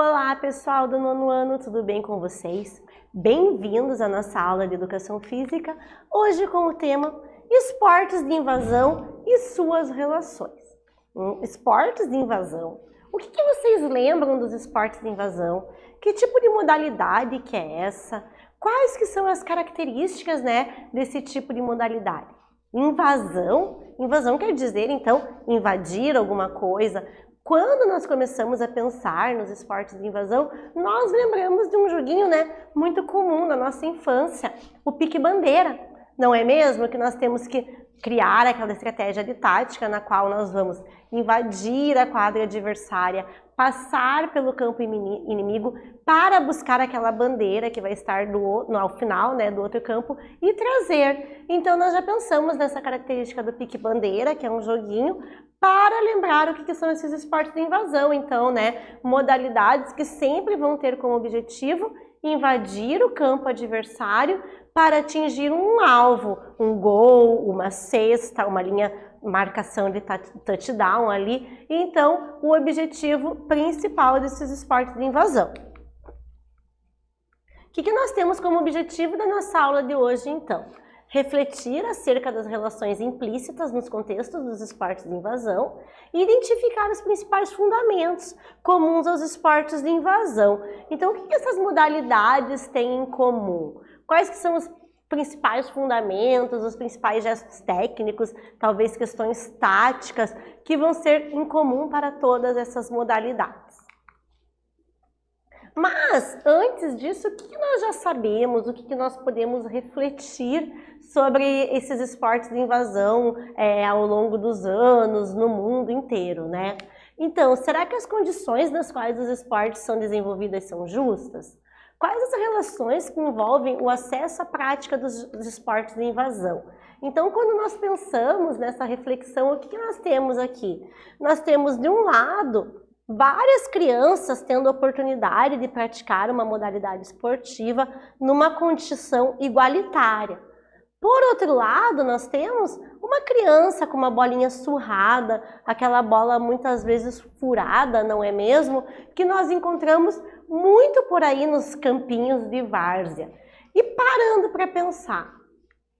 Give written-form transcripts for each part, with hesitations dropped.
Olá pessoal do 9º ano, tudo bem com vocês? Bem-vindos à nossa aula de Educação Física, hoje com o tema Esportes de Invasão e suas relações. Esportes de invasão. O que vocês lembram dos esportes de invasão? Que tipo de modalidade que é essa? Quais que são as características, desse tipo de modalidade? Invasão? Invasão quer dizer, então, invadir alguma coisa. Quando nós começamos a pensar nos esportes de invasão, nós lembramos de um joguinho, muito comum na nossa infância, o pique-bandeira. Não é mesmo? Que nós temos que criar aquela estratégia de tática na qual nós vamos invadir a quadra adversária, passar pelo campo inimigo para buscar aquela bandeira que vai estar ao final do outro campo e trazer. Então nós já pensamos nessa característica do pique-bandeira, que é um joguinho, para lembrar o que são esses esportes de invasão. Então, modalidades que sempre vão ter como objetivo invadir o campo adversário para atingir um alvo, um gol, uma cesta, uma linha marcação de touchdown ali. Então, o objetivo principal desses esportes de invasão. O que nós temos como objetivo da nossa aula de hoje, então? Refletir acerca das relações implícitas nos contextos dos esportes de invasão e identificar os principais fundamentos comuns aos esportes de invasão. Então, o que essas modalidades têm em comum? Quais que são os principais fundamentos, os principais gestos técnicos, talvez questões táticas, que vão ser em comum para todas essas modalidades? Mas, antes disso, o que nós já sabemos, o que nós podemos refletir sobre esses esportes de invasão ao longo dos anos, no mundo inteiro, Então, será que as condições nas quais os esportes são desenvolvidas são justas? Quais as relações que envolvem o acesso à prática dos esportes de invasão? Então, quando nós pensamos nessa reflexão, o que nós temos aqui? Nós temos, de um lado, várias crianças tendo a oportunidade de praticar uma modalidade esportiva numa condição igualitária. Por outro lado, nós temos uma criança com uma bolinha surrada, aquela bola muitas vezes furada, não é mesmo? Que nós encontramos muito por aí nos campinhos de várzea. E parando para pensar,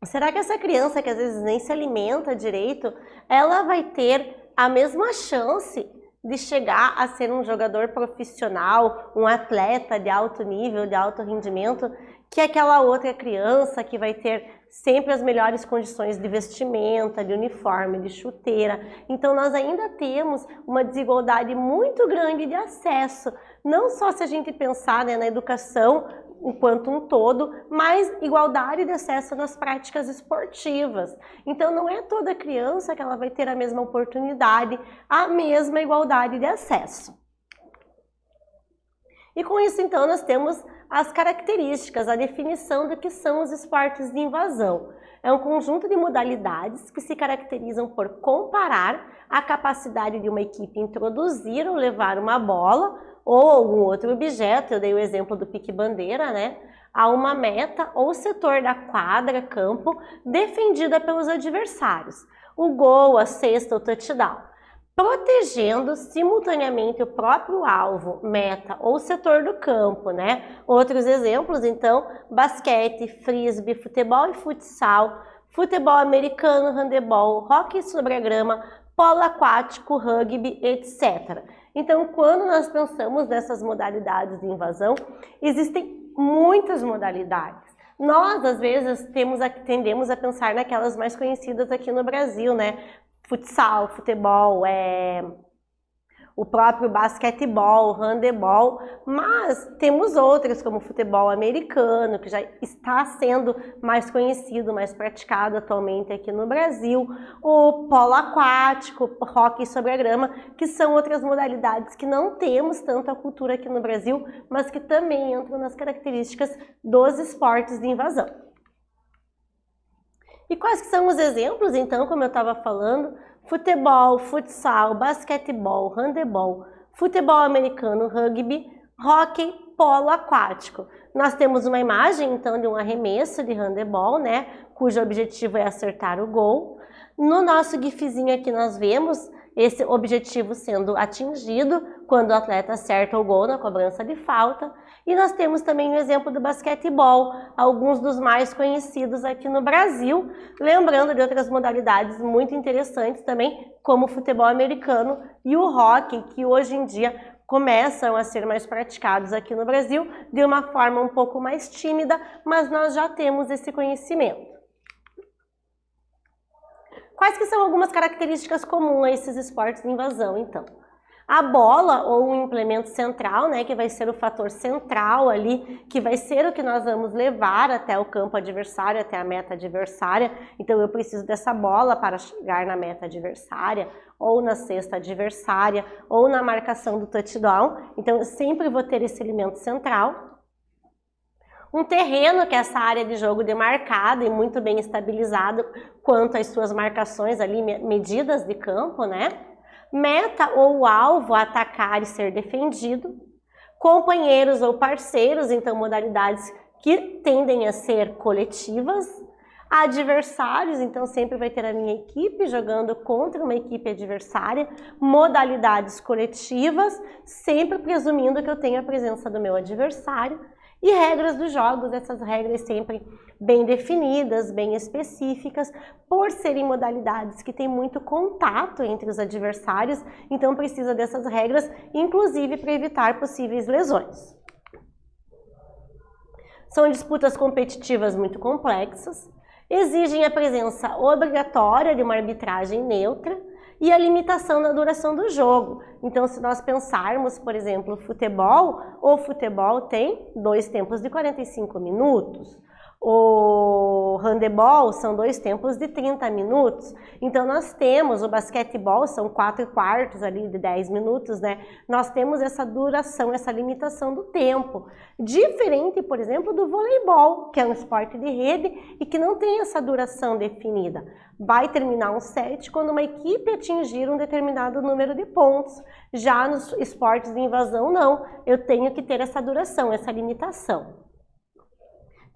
será que essa criança, que às vezes nem se alimenta direito, ela vai ter a mesma chance de chegar a ser um jogador profissional, um atleta de alto nível, de alto rendimento, que aquela outra criança que vai ter sempre as melhores condições de vestimenta, de uniforme, de chuteira? Então nós ainda temos uma desigualdade muito grande de acesso, não só se a gente pensar na educação enquanto um todo, mas igualdade de acesso nas práticas esportivas. Então não é toda criança que ela vai ter a mesma oportunidade, a mesma igualdade de acesso. E com isso, então, nós temos as características, a definição do que são os esportes de invasão. É um conjunto de modalidades que se caracterizam por comparar a capacidade de uma equipe introduzir ou levar uma bola ou algum outro objeto, eu dei o exemplo do pique-bandeira, a uma meta ou setor da quadra, campo, defendida pelos adversários. O gol, a cesta, o touchdown, protegendo simultaneamente o próprio alvo, meta ou setor do campo, Outros exemplos, então, basquete, frisbee, futebol e futsal, futebol americano, handebol, hóquei sobre a grama, polo aquático, rugby, etc. Então, quando nós pensamos nessas modalidades de invasão, existem muitas modalidades. Nós, às vezes, tendemos a pensar naquelas mais conhecidas aqui no Brasil, Futsal, futebol, o próprio basquetebol, handebol, mas temos outras como o futebol americano, que já está sendo mais conhecido, mais praticado atualmente aqui no Brasil, o polo aquático, o hóquei sobre a grama, que são outras modalidades que não temos tanto a cultura aqui no Brasil, mas que também entram nas características dos esportes de invasão. E quais que são os exemplos, então, como eu estava falando? Futebol, futsal, basquetebol, handebol, futebol americano, rugby, hóquei, polo aquático. Nós temos uma imagem, então, de um arremesso de handebol, cujo objetivo é acertar o gol. No nosso gifzinho aqui nós vemos esse objetivo sendo atingido quando o atleta acerta o gol na cobrança de falta. E nós temos também o exemplo do basquetebol, alguns dos mais conhecidos aqui no Brasil, lembrando de outras modalidades muito interessantes também, como o futebol americano e o hóquei, que hoje em dia começam a ser mais praticados aqui no Brasil de uma forma um pouco mais tímida, mas nós já temos esse conhecimento. Quais que são algumas características comuns a esses esportes de invasão, então? A bola, ou um implemento central, né, que vai ser o fator central ali, que vai ser o que nós vamos levar até o campo adversário, até a meta adversária. Então eu preciso dessa bola para chegar na meta adversária, ou na cesta adversária, ou na marcação do touchdown. Então eu sempre vou ter esse elemento central. Um terreno, que é essa área de jogo demarcada e muito bem estabilizado quanto às suas marcações ali, medidas de campo, né? Meta ou alvo a atacar e ser defendido. Companheiros ou parceiros, então modalidades que tendem a ser coletivas. Adversários, então sempre vai ter a minha equipe jogando contra uma equipe adversária. Modalidades coletivas, sempre presumindo que eu tenho a presença do meu adversário. E regras dos jogos, essas regras sempre bem definidas, bem específicas, por serem modalidades que têm muito contato entre os adversários, então precisa dessas regras, inclusive para evitar possíveis lesões. São disputas competitivas muito complexas, exigem a presença obrigatória de uma arbitragem neutra, e a limitação da duração do jogo. Então, se nós pensarmos, por exemplo, o futebol tem 2 tempos de 45 minutos. O handebol são 2 tempos de 30 minutos. Então, nós temos o basquetebol, são 4 quartos ali de 10 minutos, né? Nós temos essa duração, essa limitação do tempo. Diferente, por exemplo, do voleibol, que é um esporte de rede e que não tem essa duração definida. Vai terminar um set quando uma equipe atingir um determinado número de pontos. Já nos esportes de invasão, não. Eu tenho que ter essa duração, essa limitação.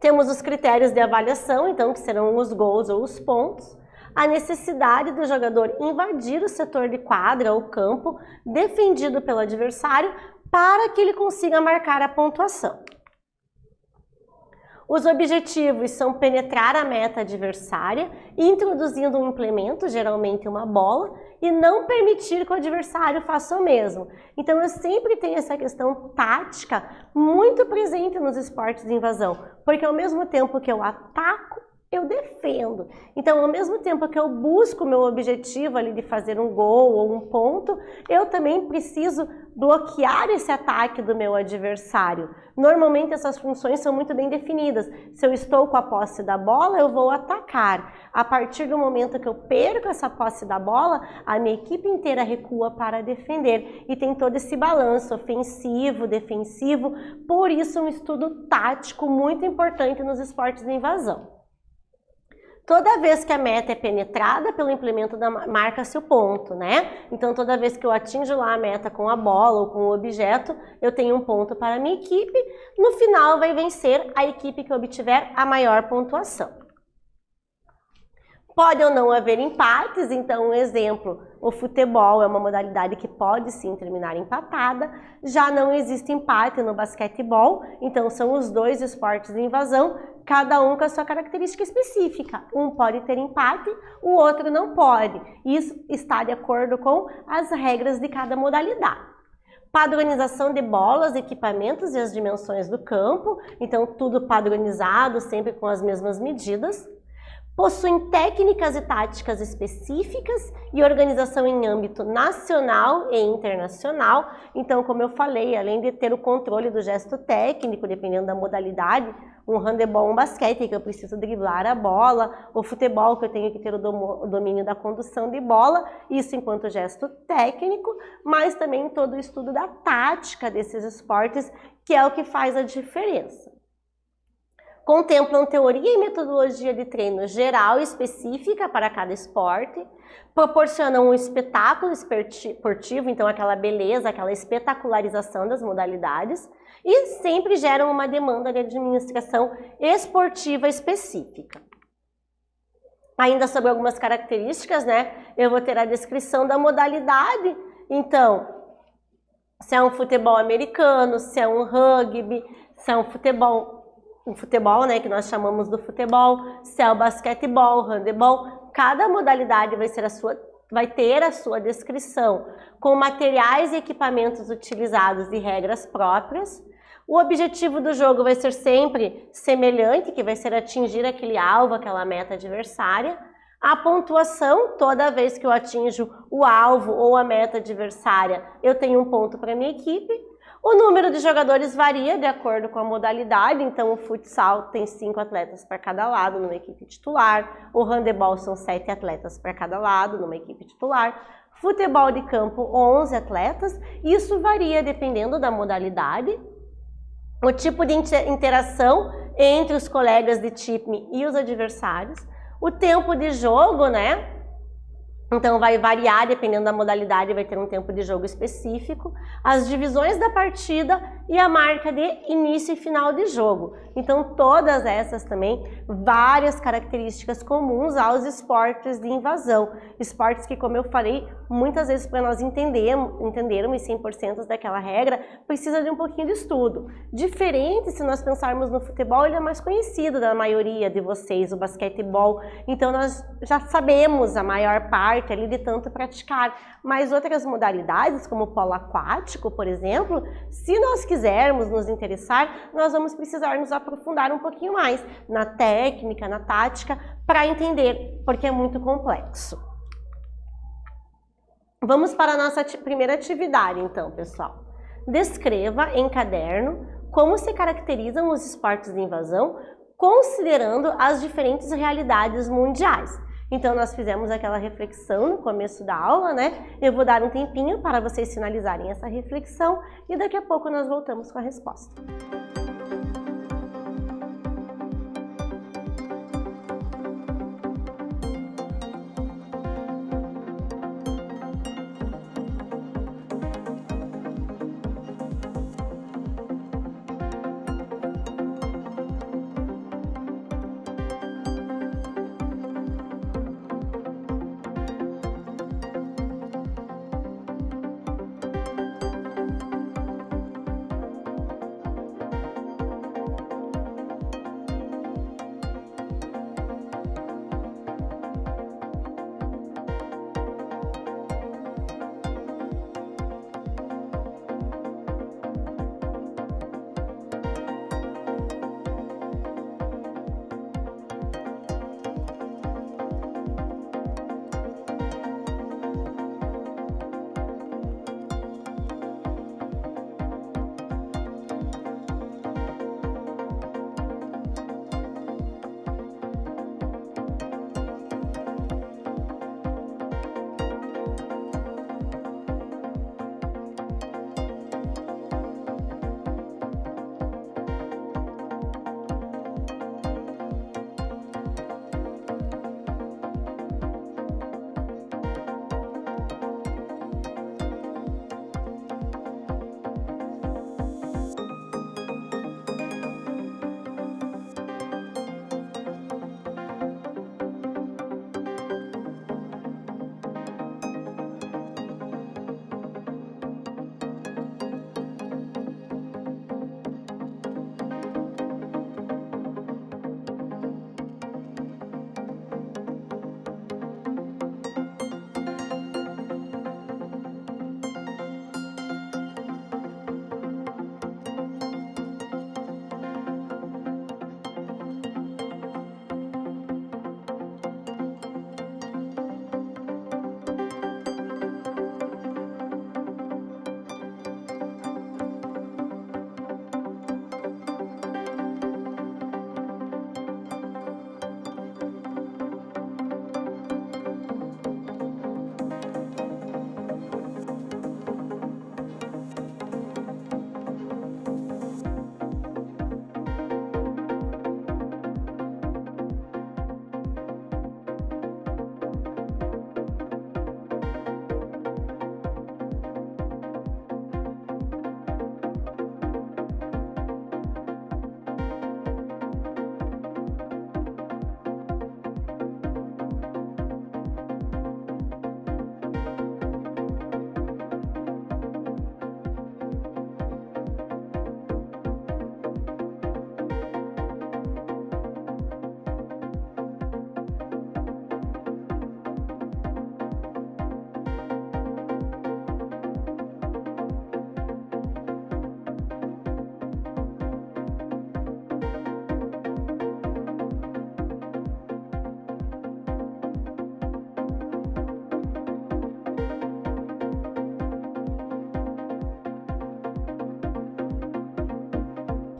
Temos os critérios de avaliação, então, que serão os gols ou os pontos. A necessidade do jogador invadir o setor de quadra ou campo defendido pelo adversário para que ele consiga marcar a pontuação. Os objetivos são penetrar a meta adversária, introduzindo um implemento, geralmente uma bola, e não permitir que o adversário faça o mesmo. Então eu sempre tenho essa questão tática muito presente nos esportes de invasão, porque ao mesmo tempo que eu ataco, eu defendo. Então, ao mesmo tempo que eu busco o meu objetivo ali de fazer um gol ou um ponto, eu também preciso bloquear esse ataque do meu adversário. Normalmente essas funções são muito bem definidas. Se eu estou com a posse da bola, eu vou atacar. A partir do momento que eu perco essa posse da bola, a minha equipe inteira recua para defender. E tem todo esse balanço ofensivo, defensivo. Por isso, um estudo tático muito importante nos esportes de invasão. Toda vez que a meta é penetrada pelo implemento, marca-se o ponto, né? Então, toda vez que eu atinjo lá a meta com a bola ou com o objeto, eu tenho um ponto para a minha equipe. No final, vai vencer a equipe que obtiver a maior pontuação. Pode ou não haver empates, então um exemplo, o futebol é uma modalidade que pode sim terminar empatada, já não existe empate no basquetebol, então são os dois esportes de invasão, cada um com a sua característica específica. Um pode ter empate, o outro não pode. Isso está de acordo com as regras de cada modalidade. Padronização de bolas, equipamentos e as dimensões do campo, então tudo padronizado, sempre com as mesmas medidas. Possuem técnicas e táticas específicas e organização em âmbito nacional e internacional. Então, como eu falei, além de ter o controle do gesto técnico, dependendo da modalidade, um handebol, um basquete, que eu preciso driblar a bola, o futebol, que eu tenho que ter o domínio da condução de bola, isso enquanto gesto técnico, mas também todo o estudo da tática desses esportes, que é o que faz a diferença. Contemplam teoria e metodologia de treino geral e específica para cada esporte, proporcionam um espetáculo esportivo, então aquela beleza, aquela espetacularização das modalidades, e sempre geram uma demanda de administração esportiva específica. Ainda sobre algumas características, né? Eu vou ter a descrição da modalidade. Então, se é um futebol americano, se é um rugby, se é um futebol, né, que nós chamamos do futebol, se é o basquetebol, handebol, cada modalidade vai ter a sua descrição, com materiais e equipamentos utilizados e regras próprias. O objetivo do jogo vai ser sempre semelhante, que vai ser atingir aquele alvo, aquela meta adversária. A pontuação, toda vez que eu atinjo o alvo ou a meta adversária, eu tenho um ponto para a minha equipe. O número de jogadores varia de acordo com a modalidade, então o futsal tem 5 atletas para cada lado numa equipe titular, o handebol são 7 atletas para cada lado numa equipe titular, futebol de campo 11 atletas, isso varia dependendo da modalidade. O tipo de interação entre os colegas de time e os adversários, o tempo de jogo, né? Então vai variar dependendo da modalidade, vai ter um tempo de jogo específico, as divisões da partida e a marca de início e final de jogo. Então todas essas também, várias características comuns aos esportes de invasão. Esportes que, como eu falei, muitas vezes para nós entendermos 100% daquela regra, precisa de um pouquinho de estudo. Diferente se nós pensarmos no futebol, ele é mais conhecido da maioria de vocês, o basquetebol, então nós já sabemos a maior parte ali de tanto praticar, mas outras modalidades, como o polo aquático, por exemplo, se nós quisermos nos interessar, nós vamos precisar nos aprofundar um pouquinho mais na técnica, na tática, para entender, porque é muito complexo. Vamos para a nossa primeira atividade, então, pessoal. Descreva em caderno como se caracterizam os esportes de invasão, considerando as diferentes realidades mundiais. Então, nós fizemos aquela reflexão no começo da aula, né? Eu vou dar um tempinho para vocês finalizarem essa reflexão e daqui a pouco nós voltamos com a resposta.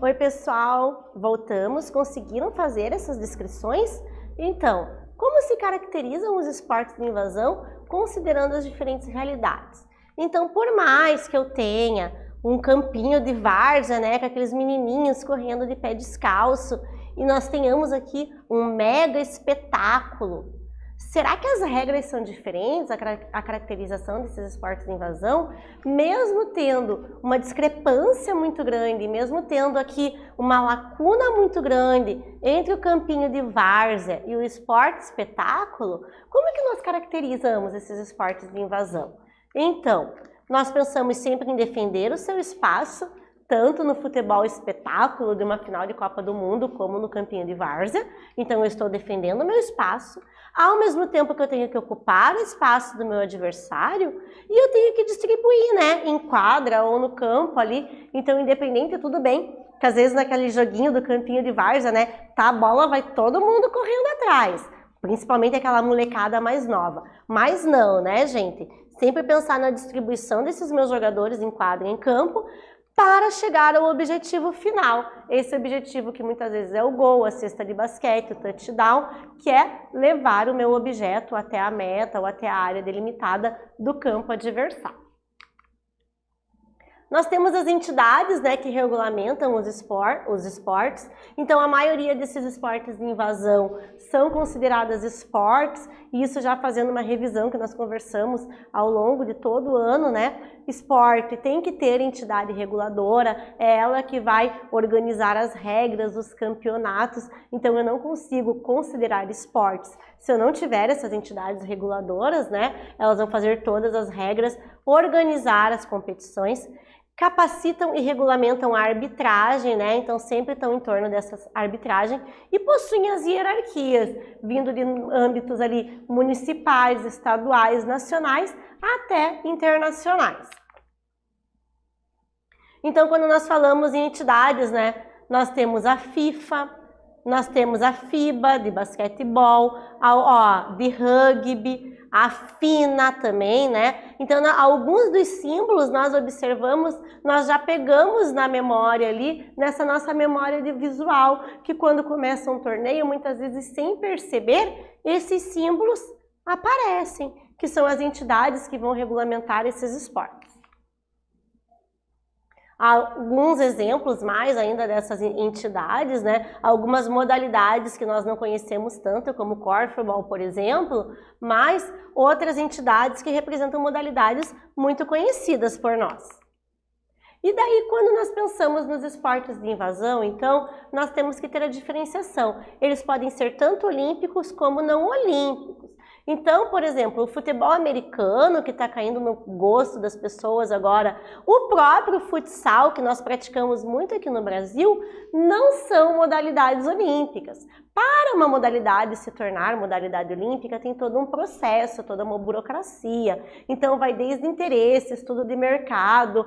Oi, pessoal! Voltamos. Conseguiram fazer essas descrições? Então, como se caracterizam os esportes de invasão considerando as diferentes realidades? Então, por mais que eu tenha um campinho de várzea, né, com aqueles menininhos correndo de pé descalço, e nós tenhamos aqui um mega espetáculo, será que as regras são diferentes, a caracterização desses esportes de invasão? Mesmo tendo uma discrepância muito grande, mesmo tendo aqui uma lacuna muito grande entre o campinho de várzea e o esporte espetáculo, como é que nós caracterizamos esses esportes de invasão? Então, nós pensamos sempre em defender o seu espaço, tanto no futebol espetáculo de uma final de Copa do Mundo, como no campinho de várzea. Então, eu estou defendendo o meu espaço, ao mesmo tempo que eu tenho que ocupar o espaço do meu adversário, e eu tenho que distribuir, né, em quadra ou no campo ali. Então, independente, tudo bem, que às vezes naquele joguinho do campinho de várzea, né, tá a bola, vai todo mundo correndo atrás, principalmente aquela molecada mais nova. Mas não, né, gente? Sempre pensar na distribuição desses meus jogadores em quadra e em campo, para chegar ao objetivo final. Esse objetivo que muitas vezes é o gol, a cesta de basquete, o touchdown, que é levar o meu objeto até a meta ou até a área delimitada do campo adversário. Nós temos as entidades, né, que regulamentam os esportes. Então, a maioria desses esportes de invasão são consideradas esportes, e isso já fazendo uma revisão que nós conversamos ao longo de todo o ano, né? Esporte tem que ter entidade reguladora, é ela que vai organizar as regras, os campeonatos. Então, eu não consigo considerar esportes se eu não tiver essas entidades reguladoras, né? Elas vão fazer todas as regras, organizar as competições, capacitam e regulamentam a arbitragem, né? Então sempre estão em torno dessa arbitragem e possuem as hierarquias, vindo de âmbitos ali municipais, estaduais, nacionais, até internacionais. Então, quando nós falamos em entidades, né? Nós temos a FIFA, nós temos a FIBA de basquetebol, de rugby, a FINA também, né? Então, alguns dos símbolos nós observamos, nós já pegamos na memória ali, nessa nossa memória de visual, que quando começa um torneio, muitas vezes sem perceber, esses símbolos aparecem, que são as entidades que vão regulamentar esses esportes. Alguns exemplos mais ainda dessas entidades, né? Algumas modalidades que nós não conhecemos tanto, como o corfball, por exemplo, mas outras entidades que representam modalidades muito conhecidas por nós. E daí, quando nós pensamos nos esportes de invasão, então, nós temos que ter a diferenciação. Eles podem ser tanto olímpicos como não olímpicos. Então, por exemplo, o futebol americano, que está caindo no gosto das pessoas agora, o próprio futsal, que nós praticamos muito aqui no Brasil, não são modalidades olímpicas. Para uma modalidade se tornar modalidade olímpica, tem todo um processo, toda uma burocracia. Então, vai desde interesses, estudo de mercado,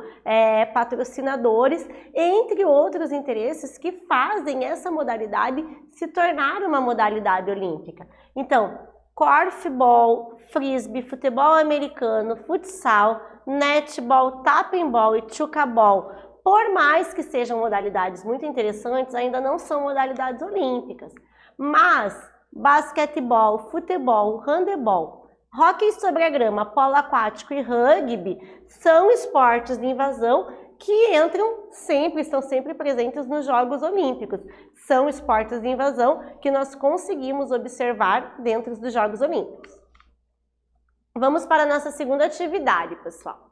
patrocinadores, entre outros interesses que fazem essa modalidade se tornar uma modalidade olímpica. Então, corfball, frisbee, futebol americano, futsal, netball, tappingball e chucaball, por mais que sejam modalidades muito interessantes, ainda não são modalidades olímpicas. Mas basquetebol, futebol, handebol, hóquei sobre a grama, polo aquático e rugby são esportes de invasão que estão sempre presentes nos Jogos Olímpicos. São esportes de invasão que nós conseguimos observar dentro dos Jogos Olímpicos. Vamos para a nossa segunda atividade, pessoal.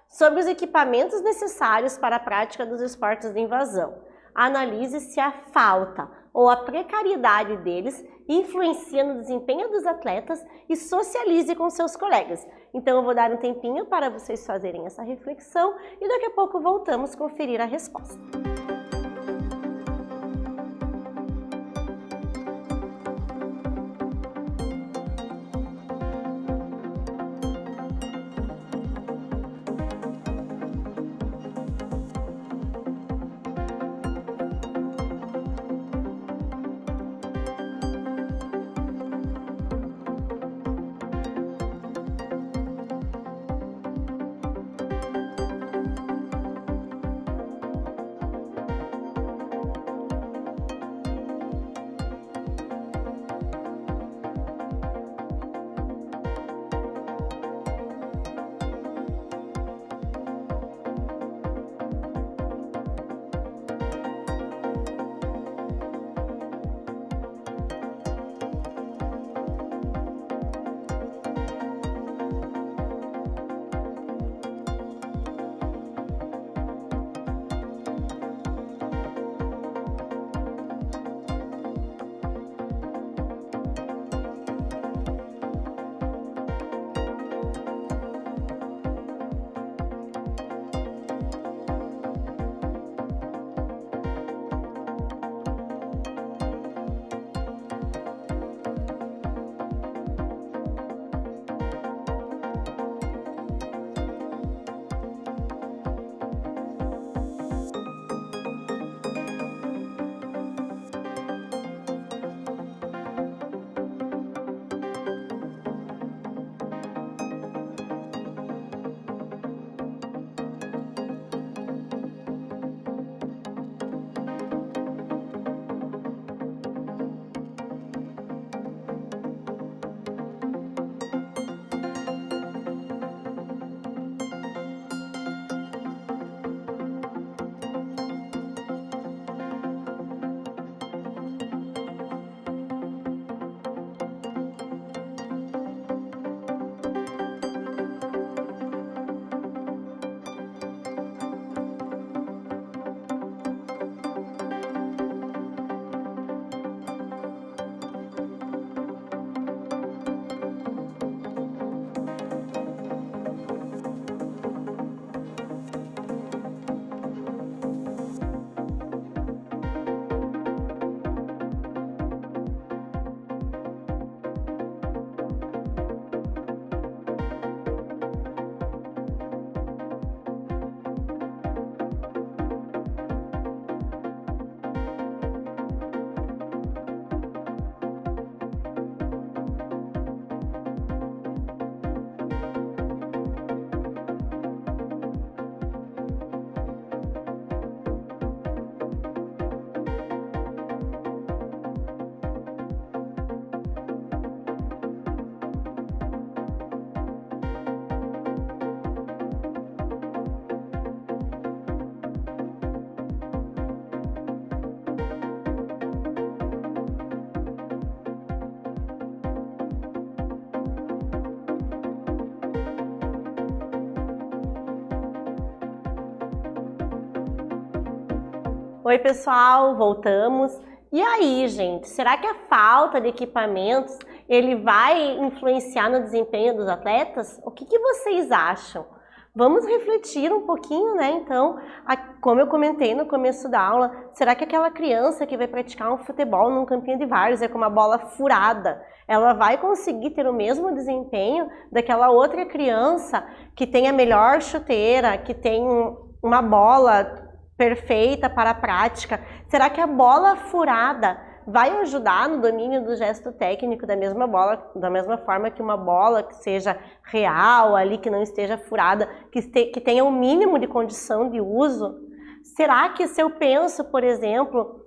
Sobre os equipamentos necessários para a prática dos esportes de invasão. Analise se a falta ou a precariedade deles influencia no desempenho dos atletas e socialize com seus colegas. Então, eu vou dar um tempinho para vocês fazerem essa reflexão e daqui a pouco voltamos a conferir a resposta. Oi, pessoal, voltamos. E aí, gente, será que a falta de equipamentos ele vai influenciar no desempenho dos atletas? O que vocês acham? Vamos refletir um pouquinho, né? Então, como eu comentei no começo da aula, será que aquela criança que vai praticar um futebol num campinho de várzea com uma bola furada, ela vai conseguir ter o mesmo desempenho daquela outra criança que tem a melhor chuteira, que tem uma bola perfeita para a prática? Será que a bola furada vai ajudar no domínio do gesto técnico da mesma forma que uma bola que seja real ali, que não esteja furada, que tenha um mínimo de condição de uso? Será que se eu penso, por exemplo,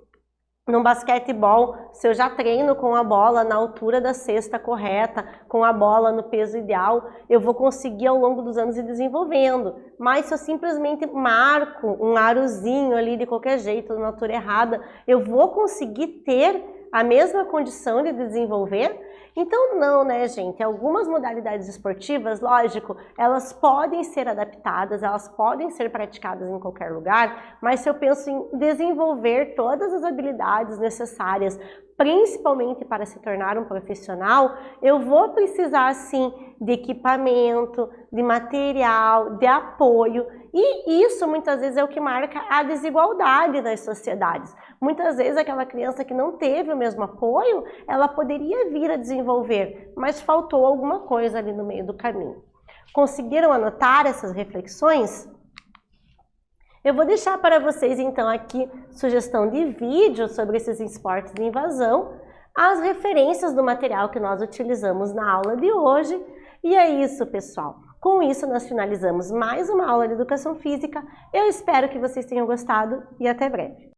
no basquetebol, se eu já treino com a bola na altura da cesta correta, com a bola no peso ideal, eu vou conseguir ao longo dos anos ir desenvolvendo. Mas se eu simplesmente marco um arozinho ali de qualquer jeito, na altura errada, eu vou conseguir ter a mesma condição de desenvolver? Então não, né, gente? Algumas modalidades esportivas, lógico, elas podem ser adaptadas, elas podem ser praticadas em qualquer lugar, mas se eu penso em desenvolver todas as habilidades necessárias, principalmente para se tornar um profissional, eu vou precisar, sim, de equipamento, de material, de apoio, e isso muitas vezes é o que marca a desigualdade nas sociedades. Muitas vezes aquela criança que não teve o mesmo apoio, ela poderia vir a desenvolver, mas faltou alguma coisa ali no meio do caminho. Conseguiram anotar essas reflexões? Eu vou deixar para vocês então aqui sugestão de vídeo sobre esses esportes de invasão, as referências do material que nós utilizamos na aula de hoje. E é isso, pessoal. Com isso nós finalizamos mais uma aula de Educação Física. Eu espero que vocês tenham gostado e até breve.